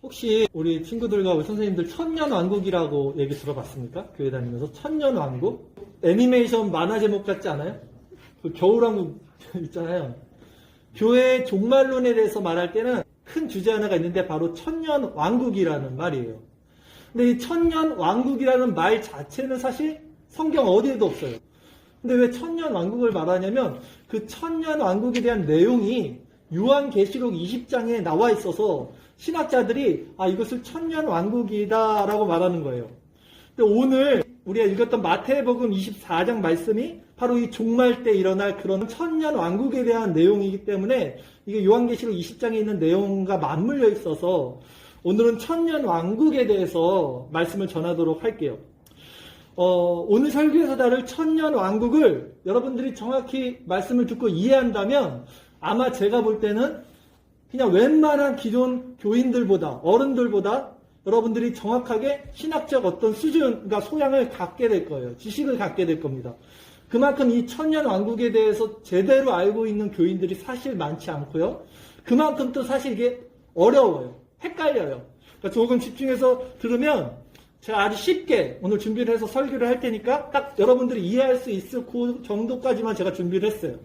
혹시 우리 친구들과 우리 선생님들 천년왕국이라고 얘기 들어봤습니까? 교회 다니면서 천년왕국? 애니메이션 만화 제목 같지 않아요? 그 겨울왕국 있잖아요. 교회 종말론에 대해서 말할 때는 큰 주제 하나가 있는데 바로 천년왕국이라는 말이에요. 근데 이 천년왕국이라는 말 자체는 사실 성경 어디에도 없어요. 근데 왜 천년왕국을 말하냐면 그 천년왕국에 대한 내용이 요한계시록 20장에 나와 있어서 신학자들이 이것을 천년왕국이다 라고 말하는 거예요. 근데 오늘 우리가 읽었던 마태복음 24장 말씀이 바로 이 종말 때 일어날 그런 천년왕국에 대한 내용이기 때문에 이게 요한계시록 20장에 있는 내용과 맞물려 있어서 오늘은 천년왕국에 대해서 말씀을 전하도록 할게요. 오늘 설교에서 다룰 천년왕국을 여러분들이 정확히 말씀을 듣고 이해한다면 아마 제가 볼 때는 그냥 웬만한 기존 교인들보다, 어른들보다 여러분들이 정확하게 신학적 어떤 수준, 그러니까 소양을 갖게 될 거예요. 지식을 갖게 될 겁니다. 그만큼 이 천년왕국에 대해서 제대로 알고 있는 교인들이 사실 많지 않고요. 그만큼 또 사실 이게 어려워요. 헷갈려요. 그러니까 조금 집중해서 들으면 제가 아주 쉽게 오늘 준비를 해서 설교를 할 테니까 딱 여러분들이 이해할 수 있을 그 정도까지만 제가 준비를 했어요.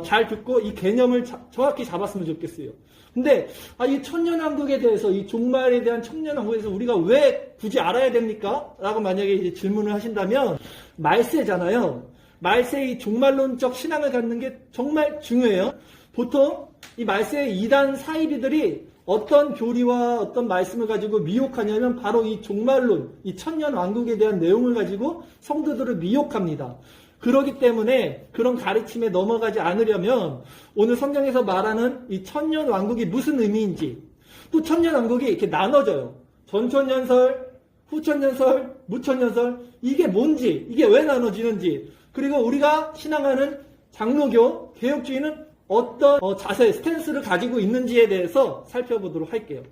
잘 듣고 이 개념을 정확히 잡았으면 좋겠어요. 근데 이 천년왕국에 대해서, 이 종말에 대한 천년왕국에 대해서 우리가 왜 굳이 알아야 됩니까? 라고 만약에 이제 질문을 하신다면 말세잖아요. 말세의 종말론적 신앙을 갖는 게 정말 중요해요. 보통 이 말세의 이단 사이비들이 어떤 교리와 어떤 말씀을 가지고 미혹하냐면 바로 이 종말론, 이 천년왕국에 대한 내용을 가지고 성도들을 미혹합니다. 그렇기 때문에 그런 가르침에 넘어가지 않으려면 오늘 성경에서 말하는 이 천년왕국이 무슨 의미인지, 또 천년왕국이 이렇게 나눠져요. 전천년설, 후천년설, 무천년설, 이게 뭔지, 이게 왜 나눠지는지, 그리고 우리가 신앙하는 장로교, 개혁주의는 어떤 자세, 스탠스를 가지고 있는지에 대해서 살펴보도록 할게요.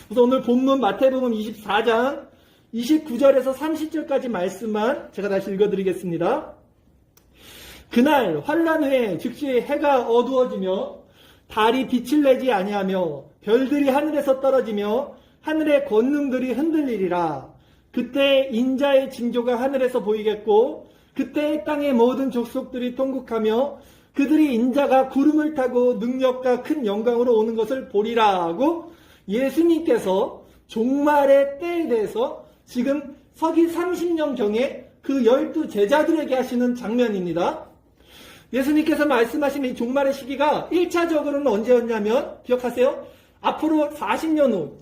그래서 오늘 본문 마태복음 24장 29절에서 30절까지 말씀만 제가 다시 읽어드리겠습니다. 그날 환란 후에 즉시 해가 어두워지며 달이 빛을 내지 아니하며 별들이 하늘에서 떨어지며 하늘의 권능들이 흔들리리라. 그때 인자의 징조가 하늘에서 보이겠고 그때 땅의 모든 족속들이 통곡하며 그들이 인자가 구름을 타고 능력과 큰 영광으로 오는 것을 보리라고 예수님께서 종말의 때에 대해서 지금 서기 30년경에 그 12 제자들에게 하시는 장면입니다. 예수님께서 말씀하신 이 종말의 시기가 1차적으로는 언제였냐면 기억하세요? 앞으로 40년 후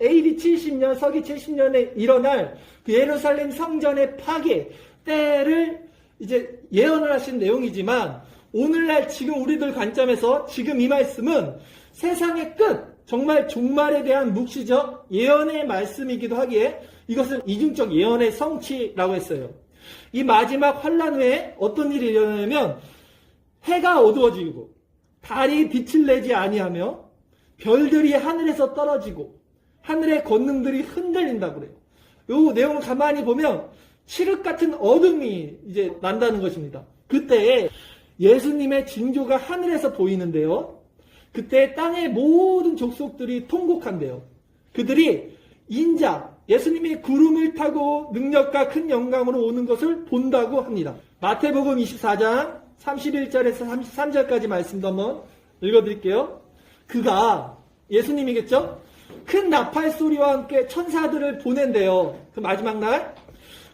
AD 70년, 서기 70년에 일어날 그 예루살렘 성전의 파괴 때를 이제 예언을 하신 내용이지만 오늘날 지금 우리들 관점에서 지금 이 말씀은 세상의 끝, 정말 종말에 대한 묵시적 예언의 말씀이기도 하기에 이것은 이중적 예언의 성취라고 했어요. 이 마지막 환란 후에 어떤 일이 일어나냐면 해가 어두워지고 달이 빛을 내지 아니하며 별들이 하늘에서 떨어지고 하늘의 권능들이 흔들린다고 그래요. 이 내용을 가만히 보면 칠흑 같은 어둠이 이제 난다는 것입니다. 그때 예수님의 징조가 하늘에서 보이는데요. 그때 땅의 모든 족속들이 통곡한대요. 그들이 인자, 예수님이 구름을 타고 능력과 큰 영광으로 오는 것을 본다고 합니다. 마태복음 24장 31절에서 33절까지 말씀도 한번 읽어드릴게요. 그가, 예수님이겠죠? 큰 나팔 소리와 함께 천사들을 보낸대요. 그 마지막 날.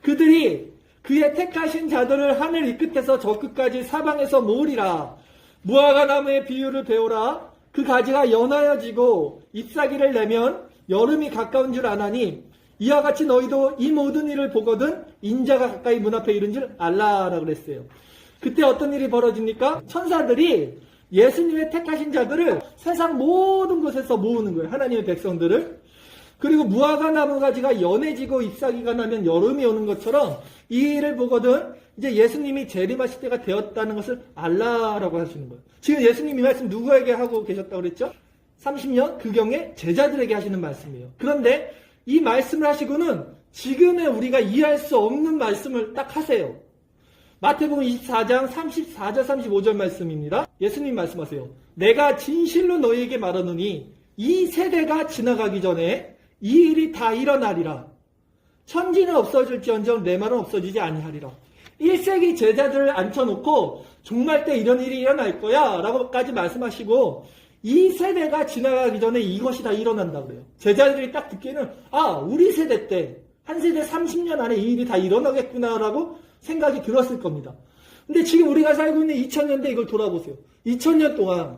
그들이 그의 택하신 자들을 하늘 이 끝에서 저 끝까지 사방에서 모으리라. 무화과 나무의 비유를 배우라. 그 가지가 연하여지고 잎사귀를 내면 여름이 가까운 줄 아나니 이와 같이 너희도 이 모든 일을 보거든 인자가 가까이 문 앞에 이른 줄 알라라고 그랬어요. 그때 어떤 일이 벌어집니까? 천사들이 예수님의 택하신 자들을 세상 모든 곳에서 모으는 거예요. 하나님의 백성들을. 그리고 무화과 나무 가지가 연해지고 잎사귀가 나면 여름이 오는 것처럼 이 일을 보거든 이제 예수님이 재림하실 때가 되었다는 것을 알라라고 하시는 거예요. 지금 예수님이 이 말씀 누구에게 하고 계셨다고 그랬죠? 30년 그경에 제자들에게 하시는 말씀이에요. 그런데 이 말씀을 하시고는 지금의 우리가 이해할 수 없는 말씀을 딱 하세요. 마태복음 24장 34절 35절 말씀입니다. 예수님 말씀하세요. 내가 진실로 너희에게 말하노니 이 세대가 지나가기 전에 이 일이 다 일어나리라. 천지는 없어질지언정 내 말은 없어지지 아니하리라. 1세기 제자들을 앉혀놓고 종말 때 이런 일이 일어날 거야 라고까지 말씀하시고 이 세대가 지나가기 전에 이것이 다 일어난다고 그래요. 제자들이 딱 듣기에는 우리 세대 때 한 세대 30년 안에 이 일이 다 일어나겠구나 라고 생각이 들었을 겁니다. 근데 지금 우리가 살고 있는 2000년대 이걸 돌아보세요. 2000년 동안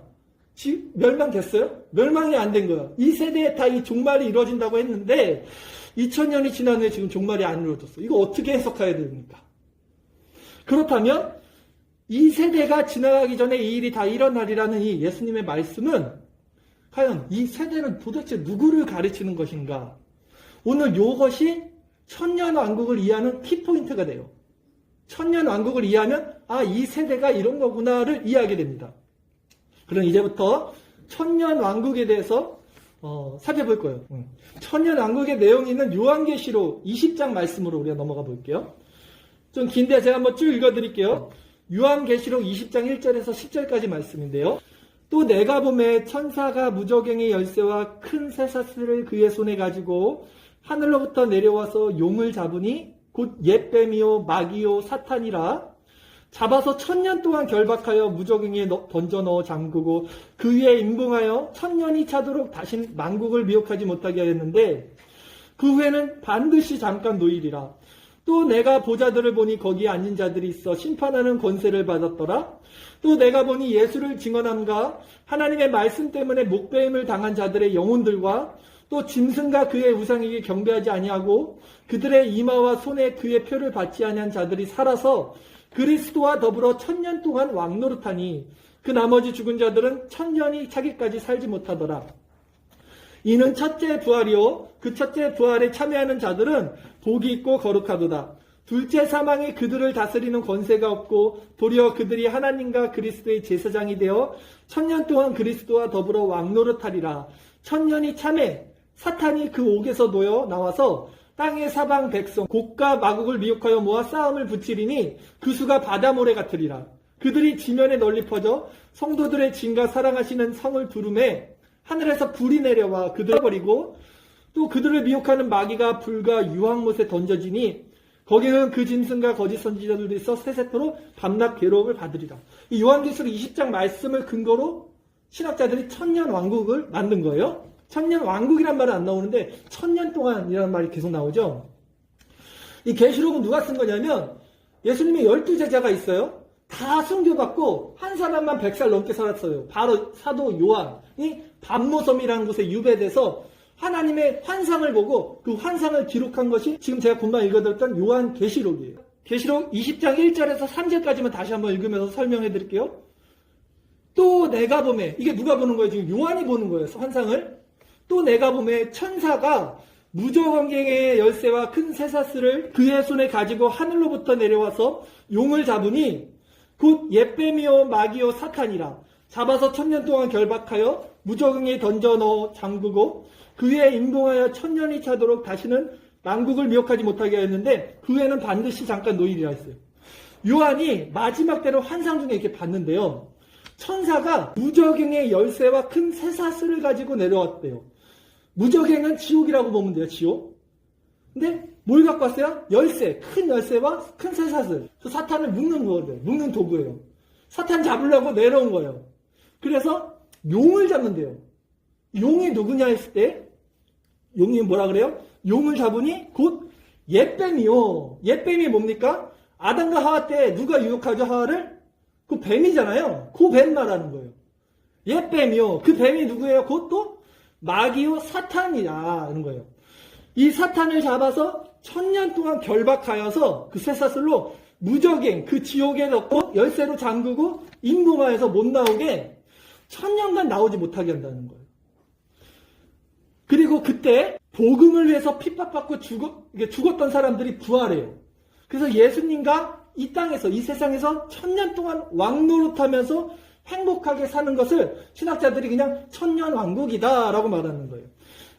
지금 멸망됐어요? 멸망이 안 된 거예요. 이 세대에 다 이 종말이 이루어진다고 했는데 2000년이 지난 후에 지금 종말이 안 이루어졌어. 이거 어떻게 해석해야 됩니까? 그렇다면 이 세대가 지나가기 전에 이 일이 다 일어나리라는 이 예수님의 말씀은 과연 이 세대는 도대체 누구를 가르치는 것인가? 오늘 이것이 천년왕국을 이해하는 키포인트가 돼요. 천년왕국을 이해하면 이 세대가 이런 거구나를 이해하게 됩니다. 그럼 이제부터 천년왕국에 대해서 살펴볼 거예요. 천년왕국의 내용이 있는 요한계시록 20장 말씀으로 우리가 넘어가 볼게요. 좀 긴데 제가 한번 쭉 읽어드릴게요. 요한계시록 20장 1절에서 10절까지 말씀인데요. 또 내가 보매 천사가 무저갱의 열쇠와 큰 쇠사슬을 그의 손에 가지고 하늘로부터 내려와서 용을 잡으니 곧 옛뱀이요 마귀요 사탄이라. 잡아서 1000년 동안 결박하여 무저갱에 던져 넣어 잠그고 그 위에 임봉하여 1000년이 차도록 다시 만국을 미혹하지 못하게 하였는데 그 후에는 반드시 잠깐 노일이라. 또 내가 보자들을 보니 거기에 앉은 자들이 있어 심판하는 권세를 받았더라. 또 내가 보니 예수를 증언함과 하나님의 말씀 때문에 목배임을 당한 자들의 영혼들과 또 짐승과 그의 우상에게 경배하지 아니하고 그들의 이마와 손에 그의 표를 받지 아니한 자들이 살아서 그리스도와 더불어 1000년 동안 왕노릇하니 그 나머지 죽은 자들은 1000년이 차기까지 살지 못하더라. 이는 첫째 부활이요 그 첫째 부활에 참여하는 자들은 복이 있고 거룩하도다. 둘째 사망이 그들을 다스리는 권세가 없고 도리어 그들이 하나님과 그리스도의 제사장이 되어 1000년 동안 그리스도와 더불어 왕노릇하리라. 1000년이 참에 사탄이 그 옥에서 놓여 나와서 땅의 사방 백성 곡과 마곡을 미혹하여 모아 싸움을 붙이리니 그 수가 바다 모래 같으리라. 그들이 지면에 널리 퍼져 성도들의 진과 사랑하시는 성을 부르매 하늘에서 불이 내려와 그들을 버리고 또 그들을 미혹하는 마귀가 불과 유황못에 던져지니 거기는 그 짐승과 거짓 선지자들이 있어 세세토록 밤낮 괴로움을 받으리라. 이 요한계시록 20장 말씀을 근거로 신학자들이 1000년 왕국을 만든 거예요. 1000년 왕국이란 말은 안 나오는데 1000년 동안이라는 말이 계속 나오죠. 이 계시록은 누가 쓴 거냐면 예수님의 12제자가 있어요. 다 순교받고 한 사람만 100살 넘게 살았어요. 바로 사도 요한이 밤모섬이라는 곳에 유배돼서 하나님의 환상을 보고 그 환상을 기록한 것이 지금 제가 금방 읽어드렸던 요한계시록이에요. 계시록 20장 1절에서 3절까지만 다시 한번 읽으면서 설명해 드릴게요. 또 내가 보매, 이게 누가 보는 거예요? 지금 요한이 보는 거예요. 환상을. 또 내가 보매 천사가 무저갱의 열쇠와 큰 쇠사슬을 그의 손에 가지고 하늘로부터 내려와서 용을 잡으니 곧 옛뱀이요 마귀요 사탄이라. 잡아서 1000년 동안 결박하여 무저갱에 던져 넣어 잠그고 그 위에 임봉하여 1000년이 차도록 다시는 만국을 미혹하지 못하게 하였는데 그 후에는 반드시 잠깐 노일이라 했어요. 요한이 마지막 때로 환상 중에 이렇게 봤는데요. 천사가 무저갱의 열쇠와 큰 쇠사슬을 가지고 내려왔대요. 무저갱은 지옥이라고 보면 돼요. 지옥. 근데 뭘 갖고 왔어요? 열쇠. 큰 열쇠와 큰 쇠사슬. 사탄을 묶는 거예요. 묶는 도구예요. 사탄 잡으려고 내려온 거예요. 그래서 용을 잡는데요. 용이 누구냐 했을 때 용이 뭐라 그래요? 용을 잡으니 곧 옛뱀이요. 옛뱀이 뭡니까? 아담과 하와 때 누가 유혹하죠? 하와를? 그 뱀이잖아요. 그 뱀 말하는 거예요. 옛뱀이요. 그 뱀이 누구예요? 그것도 마귀요 사탄이라 하는 거예요. 이 사탄을 잡아서 1000년 동안 결박하여서 그 쇠사슬로 무저갱 그 지옥에 넣고 열쇠로 잠그고 임봉하여서 못 나오게 1000년간 나오지 못하게 한다는 거예요. 그리고 그때 복음을 위해서 핍박받고 죽었던 사람들이 부활해요. 그래서 예수님과 이 땅에서 이 세상에서 1000년 동안 왕노릇하면서 행복하게 사는 것을 신학자들이 그냥 1000년 왕국이다 라고 말하는 거예요.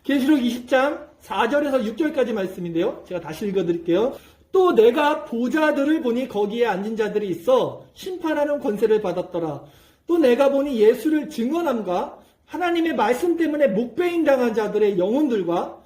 계시록 20장 4절에서 6절까지 말씀인데요. 제가 다시 읽어드릴게요. 또 내가 보자들을 보니 거기에 앉은 자들이 있어 심판하는 권세를 받았더라. 또 내가 보니 예수를 증언함과 하나님의 말씀 때문에 목베인 당한 자들의 영혼들과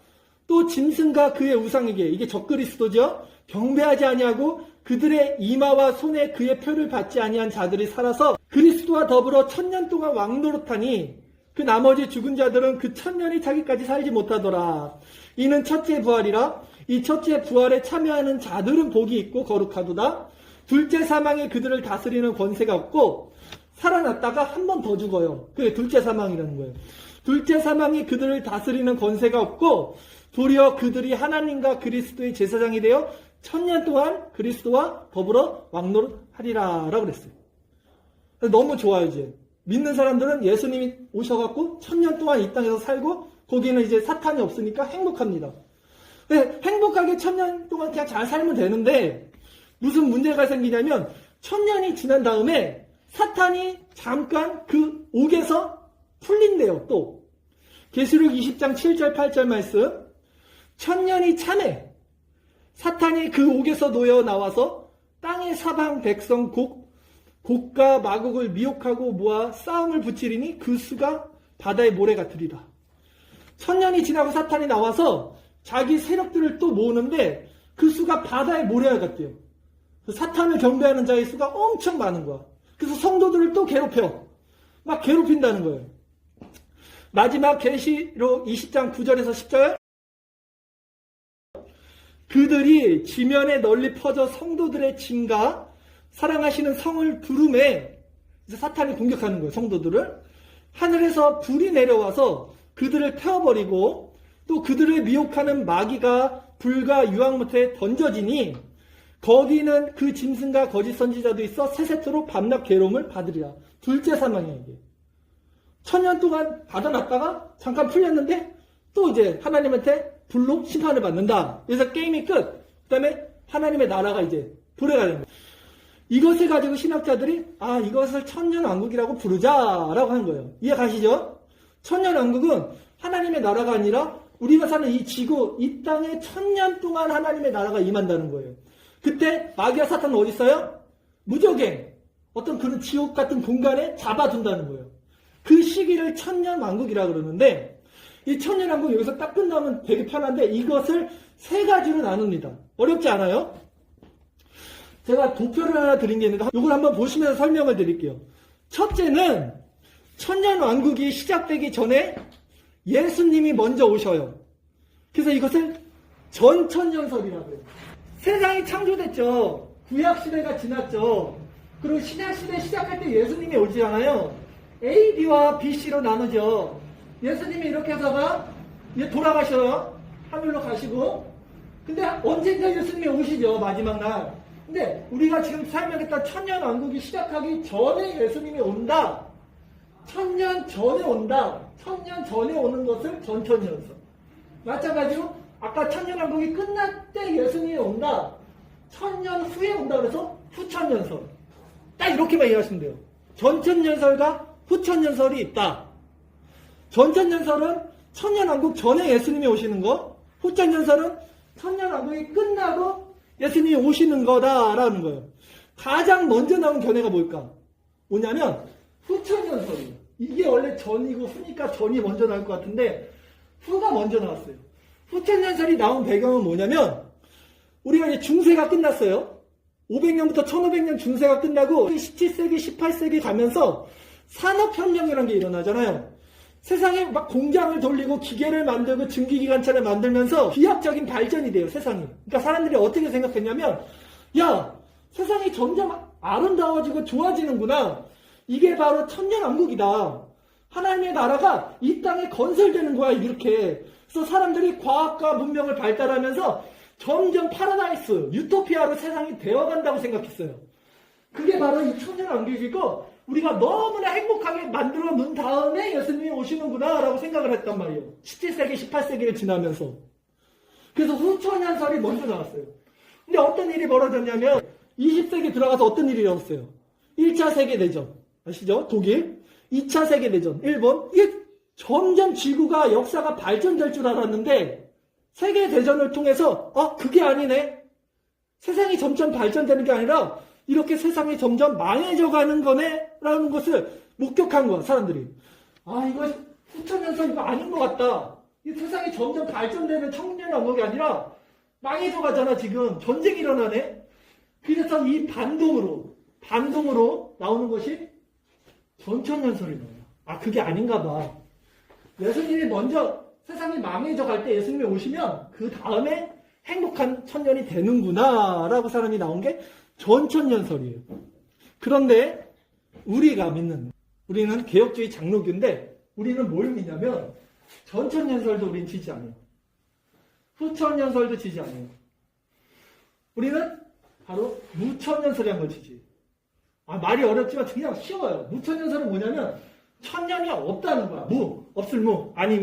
또 짐승과 그의 우상에게, 이게 적그리스도죠, 경배하지 아니하고 그들의 이마와 손에 그의 표를 받지 아니한 자들이 살아서 그리스도와 더불어 1000년 동안 왕노릇하니 그 나머지 죽은 자들은 그 1000년이 차기까지 살지 못하더라. 이는 첫째 부활이라. 이 첫째 부활에 참여하는 자들은 복이 있고 거룩하도다. 둘째 사망에 그들을 다스리는 권세가 없고 살아났다가 한 번 더 죽어요. 그게 둘째 사망이라는 거예요. 둘째 사망이 그들을 다스리는 권세가 없고 도리어 그들이 하나님과 그리스도의 제사장이 되어 1000년 동안 그리스도와 더불어 왕노릇하리라 라고 그랬어요. 너무 좋아요. 이제 믿는 사람들은 예수님이 오셔갖고 1000년 동안 이 땅에서 살고 거기는 이제 사탄이 없으니까 행복합니다. 네, 행복하게 1000년 동안 그냥 잘 살면 되는데 무슨 문제가 생기냐면 1000년이 지난 다음에 사탄이 잠깐 그 옥에서 풀린대요. 또 계시록 20장 7절 8절 말씀, 1000년이 참에 사탄이 그 옥에서 놓여 나와서 땅의 사방 백성 곡과 마곡을 미혹하고 모아 싸움을 붙이리니 그 수가 바다의 모래 같으리라. 1000년이 지나고 사탄이 나와서 자기 세력들을 또 모으는데 그 수가 바다의 모래와 같대요. 사탄을 경배하는 자의 수가 엄청 많은 거야. 그래서 성도들을 또 괴롭혀. 막 괴롭힌다는 거예요. 마지막 계시록 20장 9절에서 10절, 그들이 지면에 널리 퍼져 성도들의 짐과 사랑하시는 성을 부름에, 이제 사탄이 공격하는 거예요. 성도들을. 하늘에서 불이 내려와서 그들을 태워버리고 또 그들을 미혹하는 마귀가 불과 유황못에 던져지니 거기는 그 짐승과 거짓 선지자도 있어 세세토록 밤낮 괴로움을 받으리라. 둘째 사망이에요. 이게 1000년 동안 받아놨다가 잠깐 풀렸는데 또 이제 하나님한테 불로 심판을 받는다. 그래서 게임이 끝. 그 다음에 하나님의 나라가 이제 도래가 됩니다. 이것을 가지고 신학자들이 이것을 천년왕국이라고 부르자라고 한 거예요. 이해 가시죠? 천년왕국은 하나님의 나라가 아니라 우리가 사는 이 지구, 이 땅에 1000년 동안 하나님의 나라가 임한다는 거예요. 그때 마귀와 사탄은 어디 있어요? 무적행, 어떤 그런 지옥 같은 공간에 잡아둔다는 거예요. 그 시기를 천년왕국이라고 그러는데 이 천년왕국 여기서 딱 끝나면 되게 편한데 이것을 세 가지로 나눕니다. 어렵지 않아요? 제가 도표를 하나 드린 게 있는데 이걸 한번 보시면서 설명을 드릴게요. 첫째는 천년왕국이 시작되기 전에 예수님이 먼저 오셔요. 그래서 이것을 전천년설이라고 해요. 세상이 창조됐죠. 구약시대가 지났죠. 그리고 신약시대 시작할 때 예수님이 오시잖아요. AD와 BC로 나누죠. 예수님이 이렇게 하다가 돌아가셔요. 하늘로 가시고. 근데 언젠가 예수님이 오시죠. 마지막 날. 근데 우리가 지금 설명했던 천년왕국이 시작하기 전에 예수님이 온다. 1000년 전에 온다. 1000년 전에 오는 것을 전천년설. 마찬가지로 아까 천년왕국이 끝날 때 예수님이 온다. 1000년 후에 온다 그래서 후천년설. 딱 이렇게만 이해하시면 돼요. 전천년설과 후천년설이 있다. 전천년설은 천년왕국 전에 예수님이 오시는 거, 후천년설은 천년왕국이 끝나고 예수님이 오시는 거다라는 거예요. 가장 먼저 나온 견해가 뭘까? 뭐냐면 후천년설이에요. 이게 원래 전이고 후니까 전이 먼저 나올 것 같은데 후가 먼저 나왔어요. 후천년설이 나온 배경은 뭐냐면 우리가 이제 중세가 끝났어요. 500년부터 1500년 중세가 끝나고 17세기, 18세기 가면서 산업혁명이라는 게 일어나잖아요. 세상에 막 공장을 돌리고 기계를 만들고 증기기관차를 만들면서 비약적인 발전이 돼요, 세상이. 그러니까 사람들이 어떻게 생각했냐면 야, 세상이 점점 아름다워지고 좋아지는구나. 이게 바로 천년왕국이다. 하나님의 나라가 이 땅에 건설되는 거야, 이렇게. 그래서 사람들이 과학과 문명을 발달하면서 점점 파라다이스, 유토피아로 세상이 되어간다고 생각했어요. 그게 바로 이 천년왕국이고 우리가 너무나 행복하게 만들어 놓은 다음에 예수님이 오시는구나 라고 생각을 했단 말이에요. 17세기, 18세기를 지나면서. 그래서 후천년설이 먼저 나왔어요. 근데 어떤 일이 벌어졌냐면 20세기 들어가서 어떤 일이 일어났어요? 1차 세계대전. 아시죠? 독일. 2차 세계대전. 일본. 이게 점점 지구가 역사가 발전될 줄 알았는데 세계대전을 통해서 그게 아니네. 세상이 점점 발전되는 게 아니라 이렇게 세상이 점점 망해져 가는 거네 라는 것을 목격한 거야, 사람들이. 이거 후천연설 이거 아닌 것 같다. 이 세상이 점점 발전되는 천년왕국이 아니라 망해져 가잖아. 지금 전쟁이 일어나네. 그래서 이 반동으로 나오는 것이 전천연설이 나와요. 아, 그게 아닌가 봐. 예수님이 먼저 세상이 망해져 갈 때 예수님이 오시면 그 다음에 행복한 천년이 되는구나 라고 사람이 나온 게 전천연설이에요. 그런데 우리는 개혁주의 장로교인데 우리는 뭘 믿냐면 전천연설도 우린 지지 않아요. 후천연설도 지지 않아요. 우리는 바로 무천연설이란 걸 지지해요. 아, 말이 어렵지만 그냥 쉬워요. 무천연설은 뭐냐면 천년이 없다는 거야. 없을 아니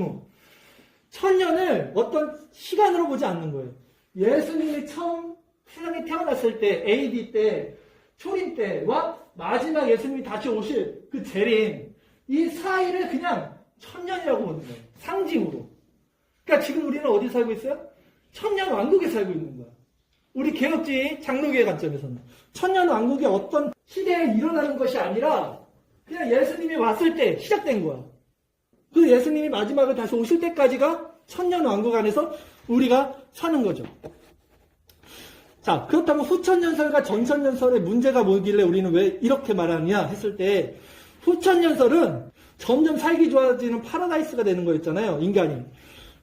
천년을 어떤 시간으로 보지 않는 거예요. 예수님이 처음 세상에 태어났을 때 AD 때 초림 때와 마지막 예수님이 다시 오실 그 재림 이 사이를 그냥 천년이라고 보는 거예요. 상징으로. 그러니까 지금 우리는 어디 살고 있어요? 천년 왕국에 살고 있는 거야. 우리 개혁주의 장로교의 관점에서는 천년 왕국이 어떤 시대에 일어나는 것이 아니라 그냥 예수님이 왔을 때 시작된 거야. 그 예수님이 마지막에 다시 오실 때까지가 천년 왕국 안에서 우리가 사는 거죠. 자, 그렇다면 후천연설과 전천연설의 문제가 뭐길래 우리는 왜 이렇게 말하느냐 했을 때 후천연설은 점점 살기 좋아지는 파라다이스가 되는 거였잖아요. 인간이.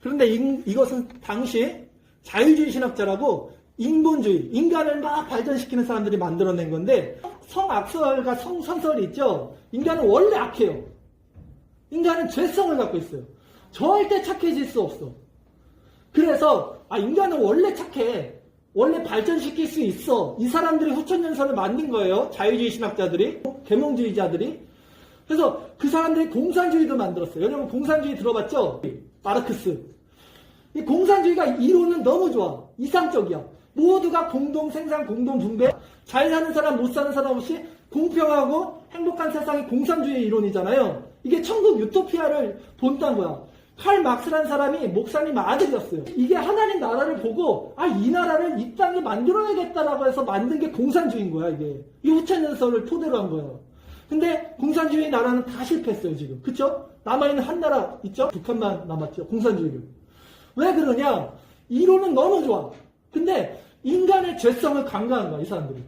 그런데 이것은 당시 자유주의 신학자라고 인본주의, 인간을 막 발전시키는 사람들이 만들어낸 건데 성악설과 성선설이 있죠. 인간은 원래 악해요. 인간은 죄성을 갖고 있어요. 절대 착해질 수 없어. 그래서 인간은 원래 착해. 원래 발전시킬 수 있어. 이 사람들이 후천연설을 만든 거예요. 자유주의 신학자들이, 계몽주의자들이. 그래서 그 사람들이 공산주의도 만들었어요. 여러분 공산주의 들어봤죠? 마르크스. 이 공산주의가 이론은 너무 좋아. 이상적이야. 모두가 공동 생산, 공동 분배. 잘 사는 사람, 못 사는 사람 없이 공평하고 행복한 세상이 공산주의 이론이잖아요. 이게 천국 유토피아를 본딴 거야. 칼 막스라는 사람이 목사님 아들이었어요. 이게 하나님 나라를 보고 이 나라를 이 땅에 만들어야겠다라고 해서 만든 게 공산주의인 거야. 이게 이 후천연설을 토대로 한 거예요. 근데 공산주의 나라는 다 실패했어요 지금. 그쵸? 남아있는 한 나라 있죠? 북한만 남았죠. 공산주의를. 왜 그러냐? 이론은 너무 좋아. 근데 인간의 죄성을 강조하는 거야 이 사람들이.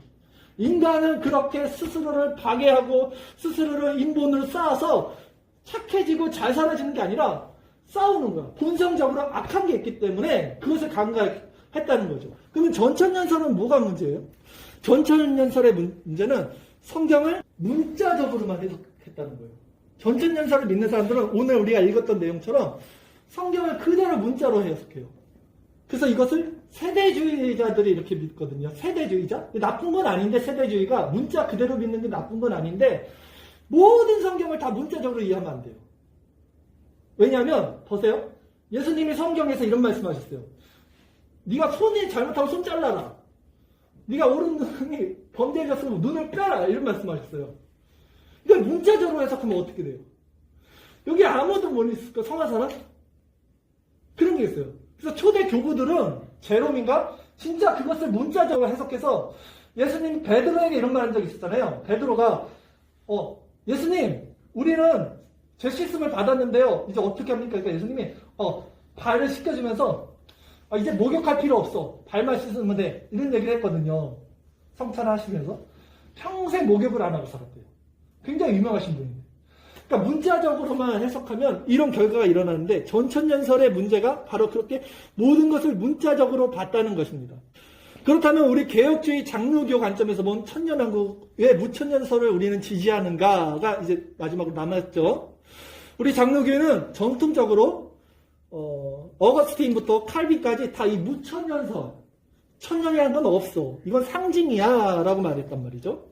인간은 그렇게 스스로를 파괴하고 스스로를 인본으로 쌓아서 착해지고 잘 살아지는 게 아니라 싸우는 거야. 본성적으로 악한 게 있기 때문에 그것을 강조했다는 거죠. 그러면 전천연설은 뭐가 문제예요? 전천연설의 문제는 성경을 문자적으로만 해석했다는 거예요. 전천연설을 믿는 사람들은 오늘 우리가 읽었던 내용처럼 성경을 그대로 문자로 해석해요. 그래서 이것을 세대주의자들이 이렇게 믿거든요. 세대주의자? 나쁜 건 아닌데 세대주의가 문자 그대로 믿는 게 나쁜 건 아닌데 모든 성경을 다 문자적으로 이해하면 안 돼요. 왜냐하면 보세요. 예수님이 성경에서 이런 말씀하셨어요. 네가 손이 잘못하면 손 잘라라. 네가 오른눈이 범죄해졌으면 눈을 빼라. 이런 말씀하셨어요. 그러니까 문자적으로 해석하면 어떻게 돼요? 여기 아무도 못 있을까? 성한 사람? 그런 게 있어요. 그래서 초대 교부들은 제롬인가? 진짜 그것을 문자적으로 해석해서 예수님 베드로에게 이런 말 한 적이 있었잖아요. 베드로가 예수님 우리는 죄 씻음을 받았는데요. 이제 어떻게 합니까? 그러니까 예수님이 발을 씻겨주면서 이제 목욕할 필요 없어. 발만 씻으면 돼. 이런 얘기를 했거든요. 성찬하시면서 평생 목욕을 안 하고 살았대요. 굉장히 유명하신 분인데. 그러니까 문자적으로만 해석하면 이런 결과가 일어나는데 전천연설의 문제가 바로 그렇게 모든 것을 문자적으로 봤다는 것입니다. 그렇다면 우리 개혁주의 장로교 관점에서 본 천년왕국의 무천연설을 우리는 지지하는가가 이제 마지막으로 남았죠. 우리 장로교회는 전통적으로 어거스틴부터 칼빈까지 다 이 무천연설, 천년이라는 건 없어. 이건 상징이야 라고 말했단 말이죠.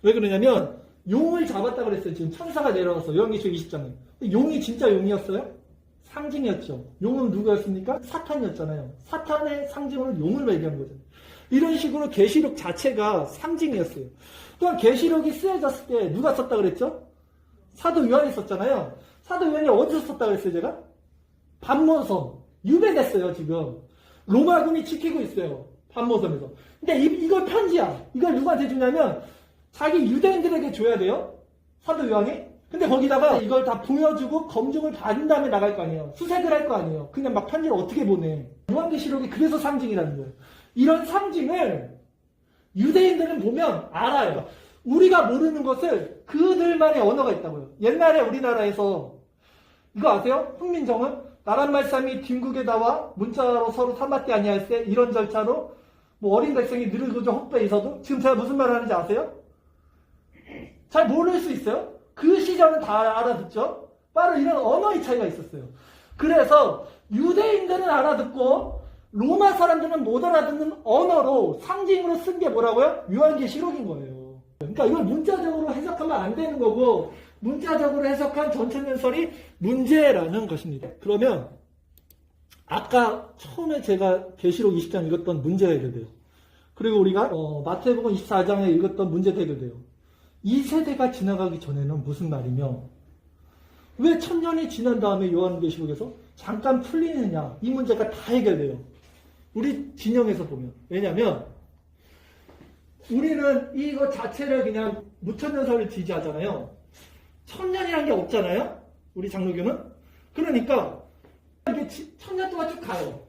왜 그러냐면 용을 잡았다 그랬어요. 지금 천사가 내려와서 요한계시록 20장에. 용이 진짜 용이었어요? 상징이었죠. 용은 누구였습니까? 사탄이었잖아요. 사탄의 상징으로 용을 얘기한 거죠. 이런 식으로 계시록 자체가 상징이었어요. 또한 계시록이 쓰여졌을 때 누가 썼다 그랬죠? 사도 요한이 썼잖아요. 사도 요한이 어디서 썼다 그랬어요, 제가? 반모섬. 유배됐어요, 지금. 로마군이 지키고 있어요. 반모섬에서. 근데 이걸 편지야. 이걸 누구한테 주냐면 자기 유대인들에게 줘야 돼요. 사도 요한이. 근데 거기다가 이걸 다 보여주고 검증을 받은 다음에 나갈 거 아니에요. 수색을 할 거 아니에요. 그냥 막 편지를 어떻게 보내. 요한계시록이 그래서 상징이라는 거예요. 이런 상징을 유대인들은 보면 알아요. 우리가 모르는 것을 그들만의 언어가 있다고요. 옛날에 우리나라에서 이거 아세요? 훈민정음? 나란 말씀이 뒷국에 나와 문자로 서로 삼았대 아니할세 이런 절차로 뭐 어린 백성이 느르고저 혹배 있어도 지금 제가 무슨 말 하는지 아세요? 잘 모를 수 있어요? 그 시절은 다 알아듣죠? 바로 이런 언어의 차이가 있었어요. 그래서 유대인들은 알아듣고 로마 사람들은 못 알아듣는 언어로 상징으로 쓴 게 뭐라고요? 요한계시록인 거예요. 그러니까 이걸 문자적으로 해석하면 안 되는 거고 문자적으로 해석한 전천년설이 문제라는 것입니다. 그러면 아까 처음에 제가 계시록 20장 읽었던 문제가 해결돼요. 그리고 우리가 마태복음 24장에 읽었던 문제도 해결돼요. 이 세대가 지나가기 전에는 무슨 말이며 왜 1000년이 지난 다음에 요한계시록에서 잠깐 풀리느냐 이 문제가 다 해결돼요. 우리 진영에서 보면. 왜냐하면 우리는 이거 자체를 그냥 무천년설을 지지하잖아요. 1000년이라는 게 없잖아요. 우리 장로교는. 그러니까 이게 1000년 동안 쭉 가요.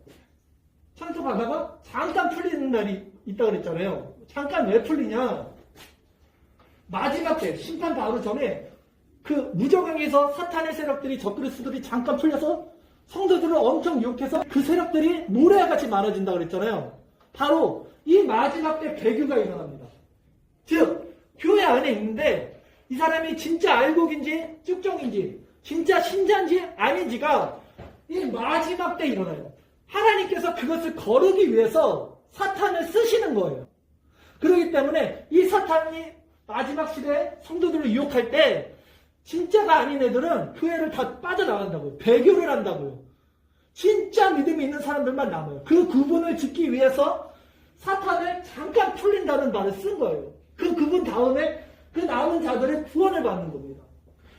1000년 동안 가다가 잠깐 풀리는 날이 있다고 그랬잖아요. 잠깐 왜 풀리냐. 마지막 때 심판 바로 전에 그 무저강에서 사탄의 세력들이 적그리스도들이 잠깐 풀려서 성도들을 엄청 유혹해서 그 세력들이 모래와 같이 많아진다 그랬잖아요. 바로 이 마지막 때 배교가 일어납니다. 즉 교회 안에 있는데 이 사람이 진짜 알곡인지 쭉정인지 진짜 신자인지 아닌지가 이 마지막 때 일어나요. 하나님께서 그것을 거르기 위해서 사탄을 쓰시는 거예요. 그렇기 때문에 이 사탄이 마지막 시대에 성도들을 유혹할 때 진짜가 아닌 애들은 교회를 다 빠져나간다고요. 배교를 한다고요. 진짜 믿음이 있는 사람들만 남아요. 그 구분을 짓기 위해서 사탄을 잠깐 풀린다는 말을 쓴 거예요. 그 구분 다음에 그 남은 자들의 구원을 받는 겁니다.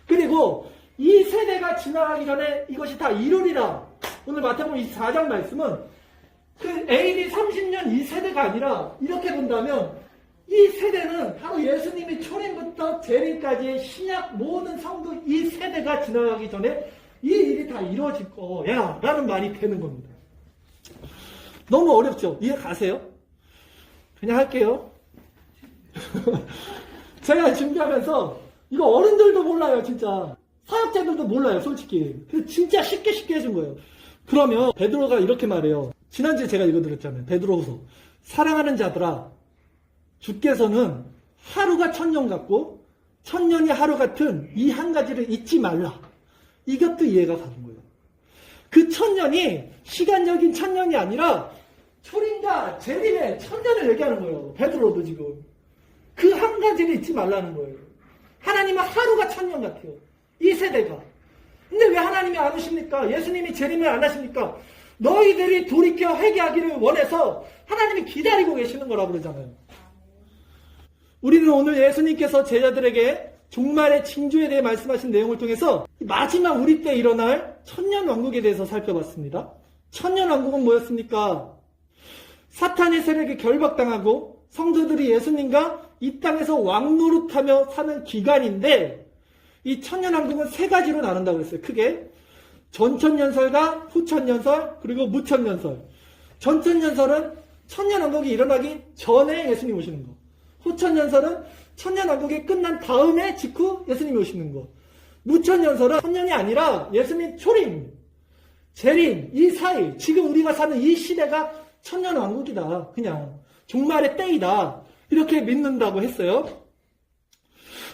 그리고 이 세대가 지나가기 전에 이것이 다 이루리라. 오늘 마태복음 24장 말씀은 그 AD 30년 이 세대가 아니라 이렇게 본다면 이 세대는 바로 예수님이 초림부터 재림까지의 신약 모든 성도 이 세대가 지나가기 전에 이 일이 다 이루어질 거야 라는 말이 되는 겁니다. 너무 어렵죠? 이해 가세요? 그냥 할게요. 제가 준비하면서 이거 어른들도 몰라요 진짜. 사역자들도 몰라요 솔직히. 진짜 쉽게 해준 거예요. 그러면 베드로가 이렇게 말해요. 지난주에 제가 읽어드렸잖아요. 베드로후서. 사랑하는 자들아 주께서는 하루가 1000년 같고 1000년이 하루 같은 이 한 가지를 잊지 말라. 이것도 이해가 가는 거예요. 그 1000년이 시간적인 1000년이 아니라 초림과 재림의 1000년을 얘기하는 거예요. 베드로도 지금. 그 한 가지를 잊지 말라는 거예요. 하나님은 하루가 1000년 같아요. 이 세대가. 근데 왜 하나님이 안 오십니까? 예수님이 재림을 안 하십니까? 너희들이 돌이켜 회개하기를 원해서 하나님이 기다리고 계시는 거라고 그러잖아요. 우리는 오늘 예수님께서 제자들에게 종말의 징조에 대해 말씀하신 내용을 통해서 마지막 우리 때 일어날 천년왕국에 대해서 살펴봤습니다. 천년왕국은 뭐였습니까? 사탄의 세력에 결박당하고 성도들이 예수님과 이 땅에서 왕노릇하며 사는 기간인데 이 천년왕국은 세 가지로 나눈다고 그랬어요. 크게 전천년설과 후천년설 그리고 무천년설. 전천년설은 천년왕국이 일어나기 전에 예수님 오시는 거. 후천년설은 천년왕국이 끝난 다음에 직후 예수님이 오시는 거. 무천년설은 천년이 아니라 예수님 초림, 재림 이 사이 지금 우리가 사는 이 시대가 천년왕국이다. 그냥 종말의 때이다. 이렇게 믿는다고 했어요.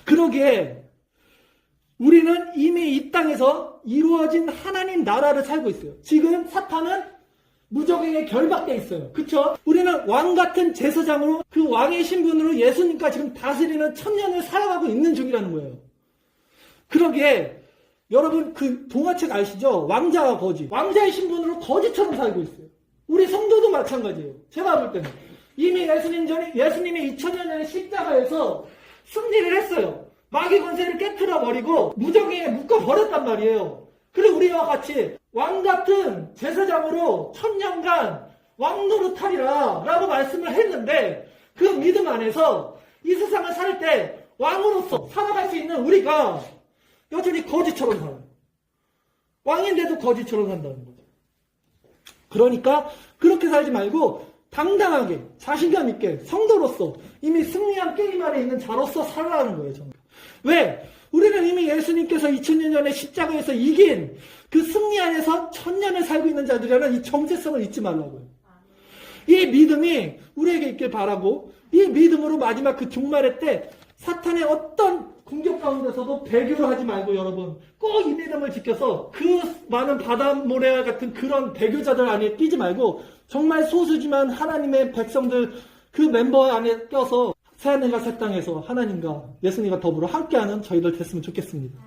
그러기에 우리는 이미 이 땅에서 이루어진 하나님 나라를 살고 있어요. 지금 사탄은 무적에게 결박되어 있어요. 그쵸? 우리는 왕 같은 제사장으로 그 왕의 신분으로 예수님과 지금 다스리는 1000년을 살아가고 있는 중이라는 거예요. 그러기에 여러분 그 동화책 아시죠? 왕자와 거지. 왕자의 신분으로 거지처럼 살고 있어요. 우리 성도도 마찬가지예요. 제가 볼 때는. 이미 예수님이 2000년 전에 십자가에서 승리를 했어요. 마귀 권세를 깨트려 버리고 무적에 묶어버렸단 말이에요. 그리고 우리와 같이 왕 같은 제사장으로 1000년간 왕노릇하리라 라고 말씀을 했는데 그 믿음 안에서 이 세상을 살 때 왕으로서 살아갈 수 있는 우리가 여전히 거지처럼 살아요. 왕인데도 거지처럼 산다는 거죠. 그러니까 그렇게 살지 말고 당당하게 자신감 있게 성도로서 이미 승리한 게임 안에 있는 자로서 살아가는 거예요. 저는. 왜? 우리는 이미 예수님께서 2000년 전에 십자가에서 이긴 그 승리 안에서 1000년을 살고 있는 자들이라는 이 정체성을 잊지 말라고요. 이 믿음이 우리에게 있길 바라고 이 믿음으로 마지막 그 종말의 때 사탄의 어떤 공격 가운데서도 배교를 하지 말고 여러분 꼭 이 믿음을 지켜서 그 많은 바닷모래와 같은 그런 배교자들 안에 끼지 말고 정말 소수지만 하나님의 백성들 그 멤버 안에 껴서 새하늘과 새 땅에서 하나님과 예수님과 더불어 함께하는 저희들 됐으면 좋겠습니다.